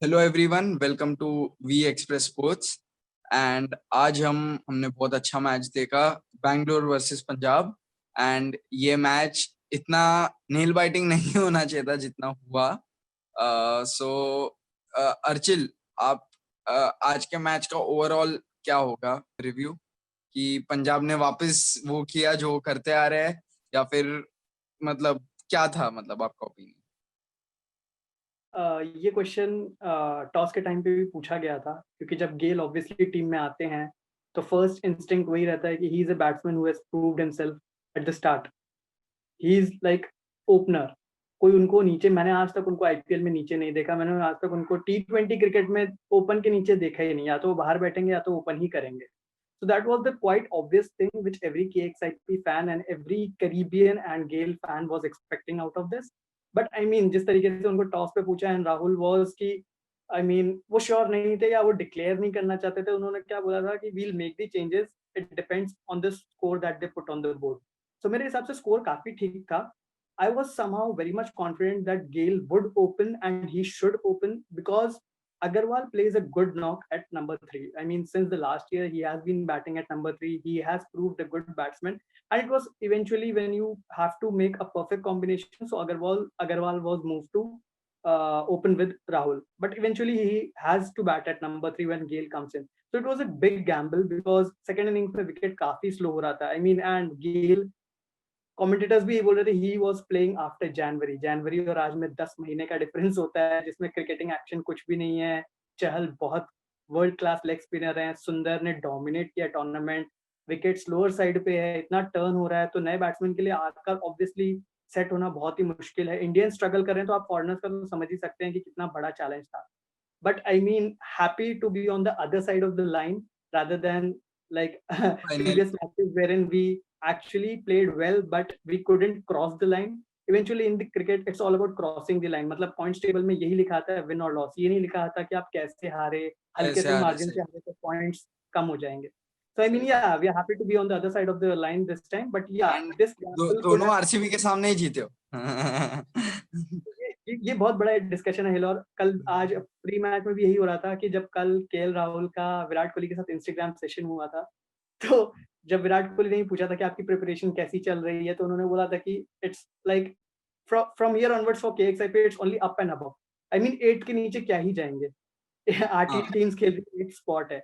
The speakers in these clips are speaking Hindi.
Hello everyone, welcome to V express sports. And आज हमने बहुत अच्छा मैच देखा, बैंगलोर वर्सेस पंजाब। एंड ये मैच इतना नेल बाइटिंग नहीं होना चाहिए था जितना हुआ। सो अर्चिल, आप आज के मैच का ओवरऑल क्या होगा रिव्यू, कि पंजाब ने वापस वो किया जो वो करते आ रहे हैं, या फिर मतलब क्या था, मतलब आपका ओपिनियन? ये क्वेश्चन टॉस के टाइम पे भी पूछा गया था, क्योंकि जब गेल ऑब्वियसली टीम में आते हैं तो फर्स्ट इंस्टिंक्ट वही रहता है कि he is a batsman who has proved himself at the start. He is like opener. कोई उनको नीचे, मैंने आज तक उनको आईपीएल में नीचे नहीं देखा। मैंने आज तक उनको टी20 क्रिकेट में ओपन के नीचे देखा ही नहीं। या तो वो बाहर बैठेंगे या तो ओपन ही करेंगे। So that was the quite obvious thing which every KXIP fan and every Caribbean and Gale fan was expecting out of this. But I mean, जिस तरीके से उनको टॉस पे पूछा एंड राहुल वाज कि वो श्योर नहीं थे या वो डिक्लेयर नहीं करना चाहते थे। उन्होंने क्या बोला था कि we'll make the changes, it depends on the score that they put on the board. So मेरे हिसाब से स्कोर काफी ठीक था। I was somehow very much confident that Gale would open and he should open because Agarwal plays a good knock at number 3. I mean, since the last year, he has been batting at number 3. He has proved a good batsman. And it was eventually when you have to make a perfect combination. So Agarwal was moved to open with Rahul. But eventually he has to bat at number 3 when Gale comes in. So it was a big gamble because second innings में wicket काफी slow हो रहा था. I mean, and Gale commentators भी बोल रहे थे ही वाज प्लेइंग आफ्टर जनवरी और आज में 10 महीने का डिफरेंस होता है, जिसमें क्रिकेटिंग एक्शन कुछ भी नहीं है। चहल बहुत वर्ल्ड क्लास लेग स्पिनर हैं। सुंदर ने डोमिनेट किया टूर्नामेंट। विकेट स्लोअर साइड पे है, इतना टर्न हो रहा है, तो नए बैट्समैन के लिए आकर ऑब्वियसली सेट होना बहुत ही मुश्किल है। इंडियन स्ट्रगल कर रहे हैं तो आप फॉरनर्स का तो समझ ही सकते हैं कि कितना बड़ा चैलेंज था। But I mean, happy to be on the other side of the line rather than like final. previous matches wherein we actually played well, but we couldn't cross the line. Eventually in the cricket, it's all about crossing the line. मतलब points table में यही लिखा आता है win or loss, ये नहीं लिखा आता कि आप कैसे हारे, हल्के ऐसे से आ रहे margin सही से हारे तो points कम हो जाएंगे. So I mean, सही। yeah, we are happy to be on the other side of the line this time. But yeah, and this gamble could दोनों have आरसीबी के सामने ही जीते हो। ये बहुत बड़ा डिस्कशन है हिल। और कल आज प्री मैच में भी यही हो रहा था कि जब कल केएल राहुल का विराट कोहली के साथ इंस्टाग्राम सेशन हुआ था, तो जब विराट कोहली ने पूछा था कि आपकी प्रिपरेशन कैसी चल रही है, तो उन्होंने बोला था कि it's like from here onwards for KXIP it's only up and above. I mean 8 के नीचे क्या ही जाएंगे। आरटी हाँ, टीम्स खेल रही है, 8 स्पॉट है।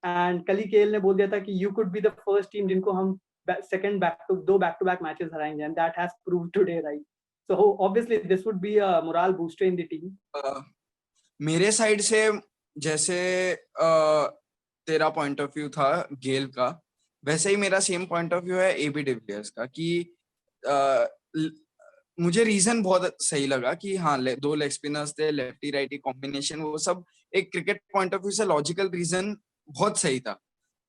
एंड कल ही केएल ने बोल दिया था कि you could be the first team जिनको हम second back to back matches हराएंगे, and that has proved today, right? So obviously this would be a morale booster in the team. मेरे साइड से जैसे तेरा पॉइंट ऑफ व्यू था गेल का, वैसे ही मेरा सेम पॉइंट ऑफ व्यू है एबी डिविलियर्स का, कि अ, ल- मुझे रीजन बहुत सही लगा कि हाँ, दो लेग स्पिनर्स थे, लेफ्टी राइटी कॉम्बिनेशन, वो सब एक क्रिकेट पॉइंट ऑफ व्यू से लॉजिकल रीजन बहुत सही था।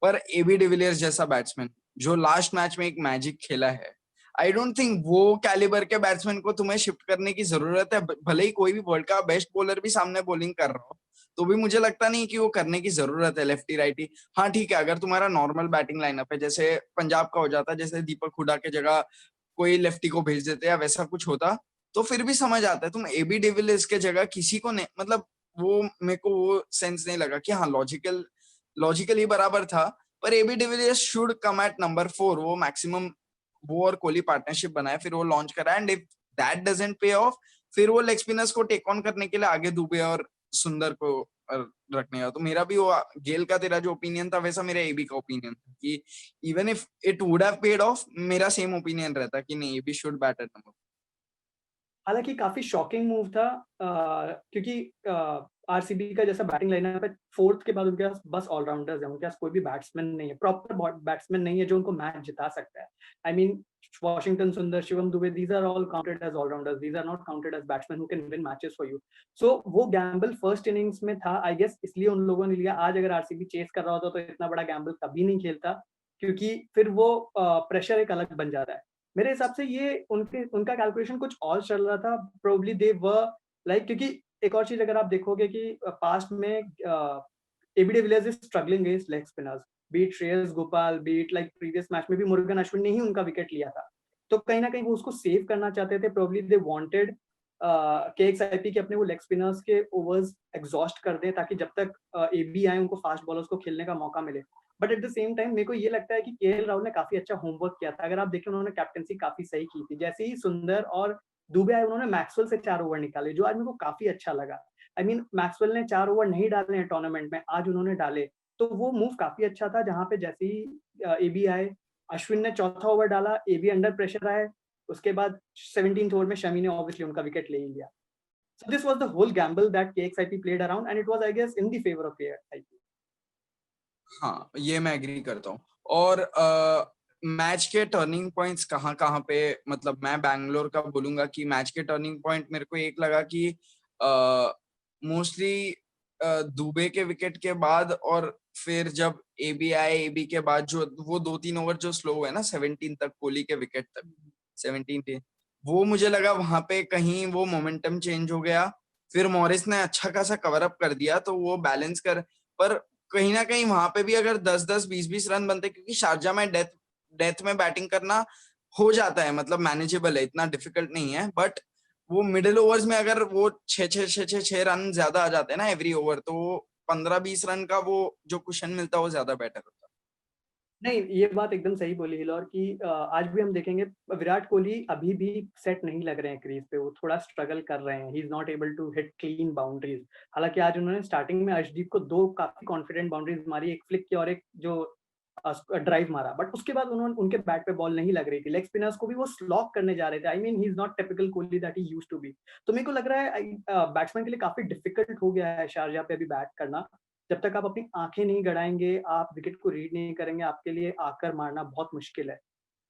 पर एबी डिविलियर्स जैसा बैट्समैन जो लास्ट मैच में एक मैजिक खेला है, आई डोंट थिंक वो कैलिबर के बैट्समैन को तुम्हें शिफ्ट करने की जरूरत है। भले ही कोई भी वर्ल्ड का बेस्ट बॉलर भी सामने बॉलिंग कर रहा हो, तो भी मुझे लगता नहीं कि वो करने की जरूरत है लेफ्टी राइटी। हाँ ठीक है, अगर तुम्हारा नॉर्मल बैटिंग लाइनअप है, जैसे पंजाब का हो जाता, जैसे दीपक हुडा के जगह कोई लेफ्टी को भेज देते या वैसा कुछ होता, तो फिर भी समझ आता है। तुम एबी डिविलियर्स के जगह किसी को नहीं, मतलब वो मेरे को वो सेंस नहीं लगा कि हाँ, लॉजिकली बराबर था। पर AB de Villiers should come at number 4। वो मैक्सिमम वो और कोहली पार्टनरशिप बनाए, फिर वो लॉन्च करा, एंड इफ दैट डजंट पे ऑफ, फिर वो लेग स्पिनर्स को टेक ऑन करने के लिए आगे दुबे और सुंदर को रखने का। तो मेरा भी वो गेल का तेरा जो ओपिनियन था, वैसा मेरा एबी का ओपिनियन था कि even if it would have paid off, मेरा सेम ओपिनियन रहता कि नहीं, AB should bat at number. हालांकि काफी शॉकिंग मूव था, क्योंकि आरसीबी का जैसा बैटिंग लाइनअप है, फोर्थ के बाद उनके पास बस ऑलराउंडर्स है। उनके पास कोई भी बैट्समैन नहीं है, प्रॉपर बैट्समैन नहीं है जो उनको मैच जिता सकता है। आई mean, Washington Sundar, Shivam Dube, these are all counted as allrounders, these are not counted as batsman who can win matches for you. So वो गैम्बल फर्स्ट इनिंग्स में था, आई गेस इसलिए उन लोगों ने लिया। आज अगर आरसीबी चेस कर रहा होता तो इतना बड़ा गैम्बल कभी नहीं खेलता, क्योंकि फिर वो प्रेशर एक अलग बन जाता है। मेरे हिसाब से ये उनका कैलकुलेशन कुछ और चल रहा था। प्रोबब्ली दे वर लाइक, क्योंकि एक और चीज अगर आप देखोगे कि पास्ट में AB de Villiers is struggling against leg spinners, be it Shreyas Gopal, be it like previous match में भी मुरुगन अश्विन ने ही उनका विकेट लिया था। तो कहीं ना कहीं वो उसको सेव करना चाहते थे। प्रोबब्ली दे वांटेड केएक्सआईपी के अपने वो लेग स्पिनर्स के ओवर्स एग्जॉस्ट कर दें ताकि जब तक एबी आए उनको फास्ट बॉलर्स को खेलने का मौका मिले। But at the same time मेरे को ये लगता है कि केएल राहुल ने काफी अच्छा होमवर्क किया था। अगर आप देखें उन्होंने कैप्टेंसी काफी सही की थी। जैसे ही सुंदर और दुबे आए उन्होंने मैक्सवेल से 4 ओवर निकाले जो आज मेरे को काफी अच्छा लगा। आई मीन मैक्सवेल ने 4 ओवर नहीं डाले हैं टूर्नामेंट में, आज उन्होंने डाले। तो वो मूव काफी अच्छा था जहाँ पे जैसे ही एबी आए, अश्विन ने चौथा ओवर डाला, एबी अंडर प्रेशर आए, उसके बाद 17th ओवर में शमी ने ऑब्वियसली उनका विकेट ले ही लिया। So this was the whole gamble that KXIP played around and it was I guess in the favor of KXIP. हाँ, ये मैं एग्री करता हूँ। और मैच के टर्निंग पॉइंट्स कहाँ कहाँ पे, मतलब मैं बैंगलोर का बोलूंगा कि मैच के टर्निंग पॉइंट मेरे को एक लगा कि मोस्टली दुबे के विकेट के बाद और फिर जब एबी आए, एबी के बाद जो वो 2-3 ओवर जो स्लो हुए ना 17 तक, कोहली के विकेट तक 17, वो मुझे लगा वहां पे कहीं वो मोमेंटम चेंज हो गया। फिर मॉरिस ने अच्छा खासा कवर अप कर दिया तो वो बैलेंस कर, पर कहीं ना कहीं वहां पे भी अगर 10-10 20-20 रन बनते, क्योंकि शारजा में डेथ में बैटिंग करना हो जाता है, मतलब मैनेजेबल है, इतना डिफिकल्ट नहीं है। बट वो मिडिल ओवर्स में अगर वो 6 रन ज्यादा आ जाते हैं ना एवरी ओवर, तो 15-20 रन का वो जो कुशन मिलता है वो ज्यादा बेटर होता है। नहीं, ये बात एकदम सही बोली हिलौर कि आज भी हम देखेंगे विराट कोहली अभी भी सेट नहीं लग रहे हैं क्रीज पे, वो थोड़ा स्ट्रगल कर रहे हैं। He is not able to hit clean boundaries. हालांकि आज उन्होंने स्टार्टिंग में अर्शदीप को 2 काफी कॉन्फिडेंट बाउंड्रीज मारी, एक फ्लिक की और एक जो ड्राइव मारा, बट उसके बाद उन्होंने उनके बैट पे बॉल नहीं लग रही थी। लेग स्पिनर्स को भी वो स्लॉक करने जा रहे थे। I mean he is not typical Kohli that he used to be. तो मेरे को लग रहा है बैट्समैन के लिए काफी डिफिकल्ट हो गया है शारजाह पे अभी बैट करना। जब तक आप अपनी आंखें नहीं गड़ाएंगे, आप विकेट को रीड नहीं करेंगे, आपके लिए आकर मारना बहुत मुश्किल है।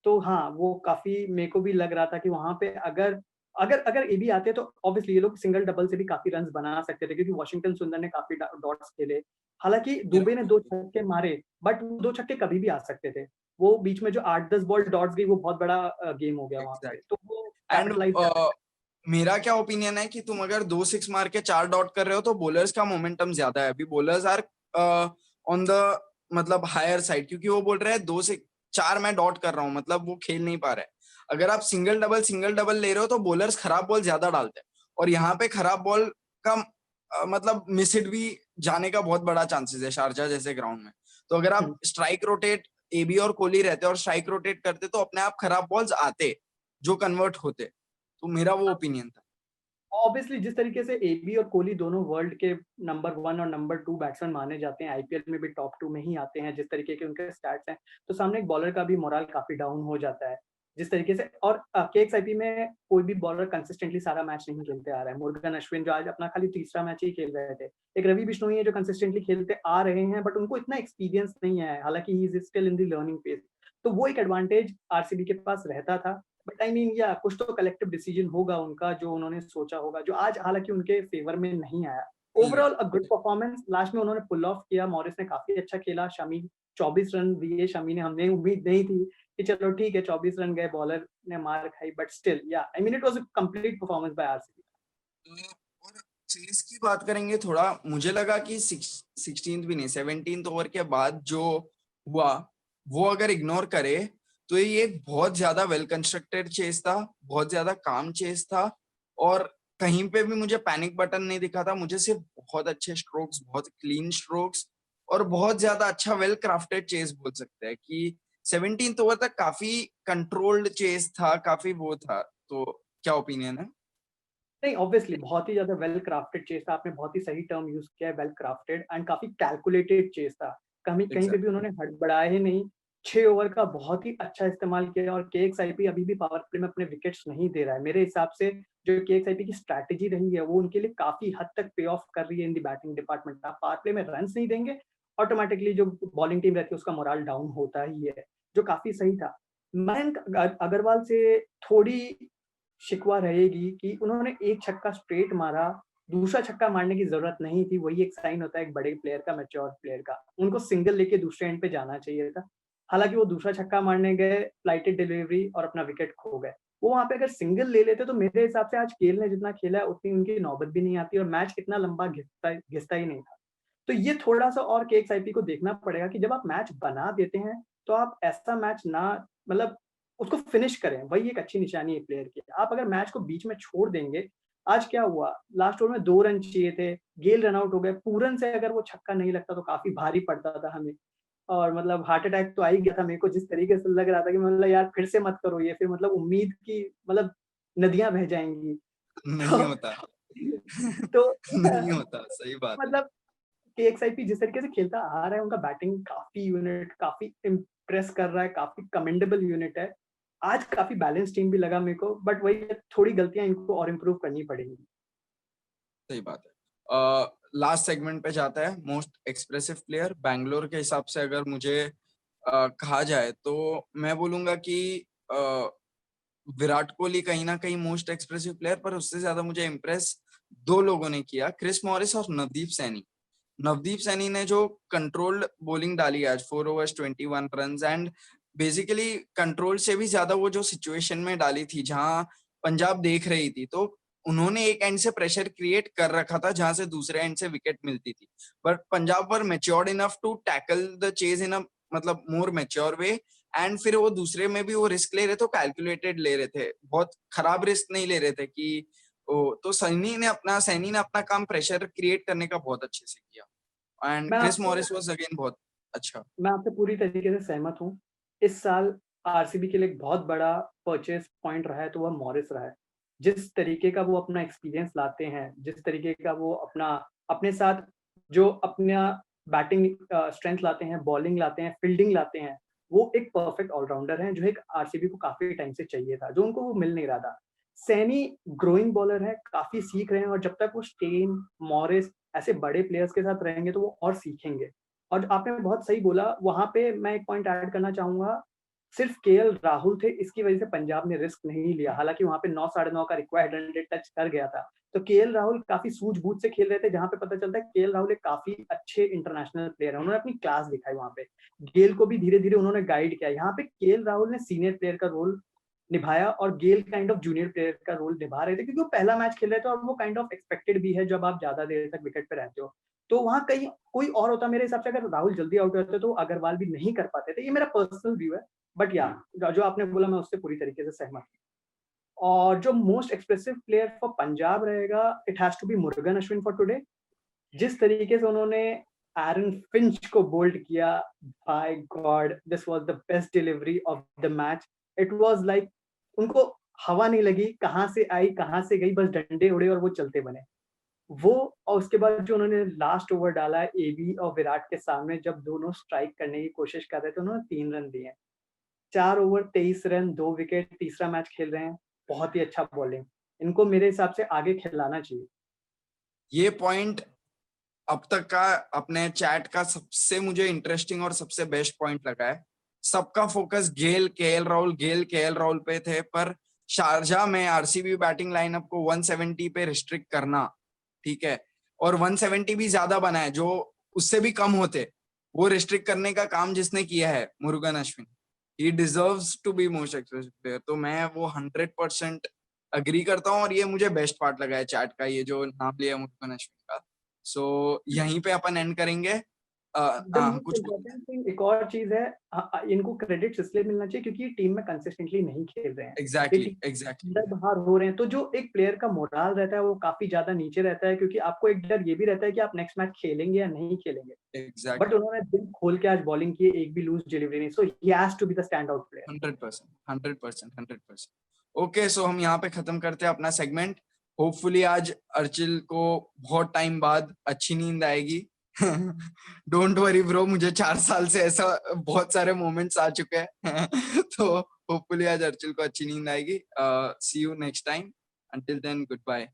तो हाँ, वो काफी मेरे को भी लग रहा था कि वहां पे अगर अगर अगर एबी आते तो ऑब्वियसली ये लोग सिंगल डबल से भी काफी रन बना सकते थे, क्योंकि वॉशिंगटन सुंदर ने काफी डॉट्स खेले। हालांकि दुबे ने 2 छक्के मारे, बट वो 2 छक्के कभी भी आ सकते थे। वो बीच में जो 8-10 बॉल डॉट्स गई वो बहुत बड़ा गेम हो गया वहां पे, तो वो एंड कैपिटलाइज। मेरा क्या ओपिनियन है कि तुम अगर 2 6 मार के 4 डॉट कर रहे हो तो बॉलर्स का मोमेंटम ज्यादा है। अभी बॉलर्स आर ऑन द मतलब हायर साइड, क्योंकि वो बोल रहे हैं 2 से 4 मैं डॉट कर रहा हूँ, मतलब वो खेल नहीं पा रहे। अगर आप सिंगल डबल ले रहे हो तो बॉलर्स खराब बॉल ज्यादा डालते हैं, और यहाँ पे खराब बॉल का मतलब मिस हिट भी जाने का बहुत बड़ा चांसेस है शारजा जैसे ग्राउंड में। तो अगर आप स्ट्राइक रोटेट, एबी और कोहली रहते और स्ट्राइक रोटेट करते तो अपने आप खराब बॉल्स आते जो कन्वर्ट होते। तो मेरा वो ओपिनियन था। ऑब्वियसली जिस तरीके से एबी और कोहली दोनों वर्ल्ड के नंबर 1 और नंबर 2 बैट्समैन माने जाते हैं, आईपीएल में भी टॉप 2 में ही आते हैं, जिस तरीके के उनके स्टैट्स हैं, तो सामने एक बॉलर का भी मोरल काफी डाउन हो जाता है। जिस तरीके से और केएक्सआईपी में कोई भी बॉलर कंसिस्टेंटली सारा मैच नहीं खेलते आ रहा है। मुरुगन अश्विन जो आज अपना खाली तीसरा मैच ही खेल रहे थे, एक रवि बिश्नोई है जो कंसिस्टेंटली खेलते आ रहे हैं, बट उनको इतना एक्सपीरियंस नहीं है, हालांकि he is still in the learning phase. तो वो एक एडवांटेज आरसीबी के पास रहता था। बट आई मीन या कुछ तो कलेक्टिव डिसीजन होगा उनका जो उन्होंने सोचा होगा, जो आज हालांकि उनके फेवर में नहीं आया। Overall a good performance, last में उन्होंने पुल ऑफ किया। मॉरिस ने काफी अच्छा खेला, शमी 24 रन दिए। शमी ने, हमने उम्मीद नहीं थी कि चलो ठीक है 24 रन गए, बॉलर ने मार खाई, बट स्टिल या I mean it was a complete performance by RCB. और चेस की बात करेंगे थोड़ा, मुझे लगा कि 16th भी नहीं 17th ओवर के बाद जो हुआ वो अगर इग्नोर करे तो ये एक बहुत ज्यादा वेल कंस्ट्रक्टेड चेस था, बहुत ज्यादा काम चेस था, और कहीं पे भी मुझे पैनिक बटन नहीं दिखा था। मुझे सिर्फ बहुत अच्छे स्ट्रोक्स, बहुत क्लीन स्ट्रोक्स और बहुत ज्यादा अच्छा वेल क्राफ्टेड चेस बोल सकते हैं कि 17th ओवर तक काफी कंट्रोल्ड चेस था, काफी वो था। तो क्या ओपिनियन है? नहीं, ऑब्वियसली बहुत ही ज्यादा वेल क्राफ्टेड चेस था। आपने बहुत ही सही टर्म यूज किया है, वेल क्राफ्टेड, एंड काफी कैलकुलेटेड चेस था। कहीं कहीं पे भी एग्जैक्टली। उन्होंने हड़बड़ाए ही नहीं। 6 ओवर का बहुत ही अच्छा इस्तेमाल किया, और केएक्सआईपी अभी भी पावर प्ले में अपने विकेट्स नहीं दे रहा है। मेरे हिसाब से जो केएक्सआईपी की स्ट्रैटेजी रही है वो उनके लिए काफी हद तक पे ऑफ कर रही है इन दी बैटिंग डिपार्टमेंट। आप पावर प्ले में रन नहीं देंगे, ऑटोमेटिकली जो बॉलिंग टीम रहती है उसका मोरल डाउन होता ही है, जो काफी सही था। मयंक अग्रवाल से थोड़ी शिकवा रहेगी कि उन्होंने एक छक्का स्ट्रेट मारा, दूसरा छक्का मारने की जरूरत नहीं थी। वही एक साइन होता है एक बड़े प्लेयर का, मैच्योर प्लेयर का। उनको सिंगल लेके दूसरे एंड पे जाना चाहिए था। हालांकि वो दूसरा छक्का मारने गए, फ्लाइटेड डिलीवरी और अपना विकेट खो गए। वो वहां पे अगर सिंगल ले लेते तो मेरे हिसाब से आज केएल ने जितना खेला है उतनी उनकी नौबत भी नहीं आती और मैच इतना लंबा घिसता ही नहीं था। तो ये थोड़ा सा और केएक्सआईपी को देखना पड़ेगा कि जब आप मैच बना देते हैं तो आप ऐसा मैच ना, मतलब उसको फिनिश करें। वही एक अच्छी निशानी है प्लेयर की। आप अगर मैच को बीच में छोड़ देंगे आज क्या हुआ, लास्ट ओवर में 2 रन चाहिए थे, गेल रन आउट हो गए, पूरन से अगर वो छक्का नहीं लगता तो काफ़ी भारी पड़ता था हमें। और मतलब हार्ट अटैक तो आ ही गया था मेरे को, जिस तरीके से लग रहा था कि मतलब यार फिर से मत करो ये, फिर मतलब उम्मीद की मतलब नदियाँ बह जाएँगी। नहीं तो होता। तो नहीं होता, सही बात है। मतलब केएक्सआईपी जिस तरीके से खेलता आ रहा है, उनका बैटिंग काफ़ी यूनिट, काफ़ी इम्प्रेस कर रहा है, काफ़ी कमेंडेबल यूनिट है। आज काफ़ी बैलेंस टीम भी लगा मेरे को, बट वही है, थोड़ी गलतियाँ इनको और इम्प्रूव करनी पड़ेंगी। सही बात है। लास्ट सेगमेंट पे जाता है, मोस्ट एक्सप्रेसिव प्लेयर। बैंगलोर के हिसाब से अगर मुझे कहा जाए तो मैं बोलूँगा कि अ, विराट कोहली कहीं न कहीं मोस्ट एक्सप्रेसिव प्लेयर, पर उससे ज़्यादा मुझे इम्प्रेस 2 लोगों ने किया, क्रिस मॉरिस और नवदीप सैनी। नवदीप सैनी ने जो कंट्रोल्ड बॉलिंग डाली आज, 4 overs 21 runs, and basically control से भी ज़्यादा वो जो सिचुएशन में डाली थी, जहाँ पंजाब देख रही थी, तो उन्होंने एक एंड से प्रेशर क्रिएट कर रखा था, जहाँ से दूसरे एंड से विकेट मिलती थी। But Punjab were matured enough to tackle the chase in a मतलब मोर मैच्योर वे, एंड फिर वो दूसरे में भी वो रिस्क ले रहे थे, कैलकुलेटेड ले रहे थे। बहुत खराब रिस्क नहीं ले रहे थे कि तो सैनी ने अपना काम प्रेशर क्रिएट करने का बहुत अच्छे से किया, एंड मैं क्रिस आपसे मॉरिस वाज अगेन बहुत अच्छा। मैं आपसे पूरी तरीके से सहमत हूँ। इस साल आरसीबी के लिए एक बहुत बड़ा परचेज़ पॉइंट रहा है, तो वह मॉरिस रहा है। जिस तरीके का वो अपना एक्सपीरियंस लाते हैं, जिस तरीके का वो अपने साथ जो अपना बैटिंग स्ट्रेंथ लाते हैं, बॉलिंग लाते हैं, फील्डिंग लाते हैं, वो एक परफेक्ट ऑलराउंडर हैं, जो एक आरसीबी को काफ़ी टाइम से चाहिए था, जो उनको वो मिल नहीं रहा था। सैनी ग्रोइंग बॉलर है, काफ़ी सीख रहे हैं, और जब तक वो स्टेन, मॉरिस ऐसे बड़े प्लेयर्स के साथ रहेंगे, तो वो और सीखेंगे। और आपने बहुत सही बोला, वहाँ पे मैं एक पॉइंट ऐड करना चाहूँगा, सिर्फ केएल राहुल थे, इसकी वजह से पंजाब ने रिस्क नहीं लिया। हालाँकि वहाँ पे 9 साढ़े 9 का रिक्वायर्ड 100 टच कर गया था। तो केएल राहुल काफ़ी सूझबूझ से खेल रहे थे, जहाँ पे पता चलता है केएल राहुल एक काफ़ी अच्छे इंटरनेशनल प्लेयर हैं। उन्होंने अपनी क्लास दिखाई वहाँ पे। गेल को भी धीरे-धीरे उन्होंने गाइड किया। यहाँ पे केएल राहुल ने सीनियर प्लेयर का रोल निभाया, और गेल काइंड ऑफ जूनियर प्लेयर का रोल निभा रहे थे, क्योंकि वो पहला मैच खेल रहे थे, और वो काइंड ऑफ एक्सपेक्टेड भी है जब आप ज़्यादा देर तक विकेट पे रहते हो। तो वहाँ कहीं कोई और होता, मेरे हिसाब से अगर राहुल जल्दी आउट होते तो अग्रवाल भी नहीं कर पाते थे। ये मेरा पर्सनल व्यू है, बट या जो आपने बोला मैं उससे पूरी तरीके से सहमत हूँ। और जो most expressive player for Punjab रहेगा, it has to be Murugan Ashwin for today. जिस तरीके से उन्होंने एरन फिंच को बोल्ड किया, by God this was the best delivery of the match. It was like उनको हवा नहीं लगी, कहाँ से आई, कहाँ से गई, बस डंडे उड़े और वो चलते बने। वो, और उसके बाद जो उन्होंने लास्ट ओवर डाला एबी और विराट के सामने, जब दोनों स्ट्राइक करने की कोशिश कर रहे थे, उन्होंने 3 रन दिए। 4 ओवर 23 रन, 2 विकेट, तीसरा मैच खेल रहे हैं। बहुत ही अच्छा बॉलिंग। इनको मेरे हिसाब से आगे खिलाना चाहिए। ये पॉइंट अब तक का अपने चैट का सबसे मुझे इंटरेस्टिंग और सबसे बेस्ट पॉइंट लगा है। सबका फोकस गेल केएल राहुल पे थे, पर शारजाह में आरसीबी बैटिंग लाइनअप को 170 पे रिस्ट्रिक्ट करना, ठीक है, और 170 भी ज्यादा बना है, जो उससे भी कम होते, वो रिस्ट्रिक्ट करने का काम जिसने किया है Murugan Ashwin, he deserves to be most expressive player. तो मैं वो 100% अग्री करता हूँ, और ये मुझे बेस्ट पार्ट लगा है चैट का, ये जो नाम लिया मुरुगन अश्विन का। सो यहीं पे अपन एंड करेंगे। द हाँ, मोस्ट कुछ बोलना है? इम्पोर्टेंट थिंग एक और चीज़ है, इनको क्रेडिट्स इसलिए मिलना चाहिए क्योंकि ये टीम में कंसिस्टेंटली नहीं खेल रहे हैं। ये एग्जैक्टली, टीम एग्जैक्टली, अंदर बाहर हो रहे हैं, तो जो एक प्लेयर का मोराल रहता है वो काफ़ी ज़्यादा नीचे रहता है, क्योंकि आपको एक डर ये भी रहता है कि आप नेक्स्ट मैच खेलेंगे या नहीं खेलेंगे। But exactly. उन्होंने दिल खोल के आज बॉलिंग की, एक भी लूज़ डिलीवरी नहीं, so he has to be the stand out player. 100%, 100%, 100%। Okay, so हम यहाँ पे खत्म करते हैं अपना सेगमेंट। होपफुली आज अर्चिल को बहुत टाइम बाद अच्छी नींद आएगी। डोंट वरी ब्रो, मुझे 4 साल से ऐसा बहुत सारे मोमेंट्स आ चुके हैं। तो होपफुली आज अर्चिल को अच्छी नींद आएगी। See you next time. Until then, good bye.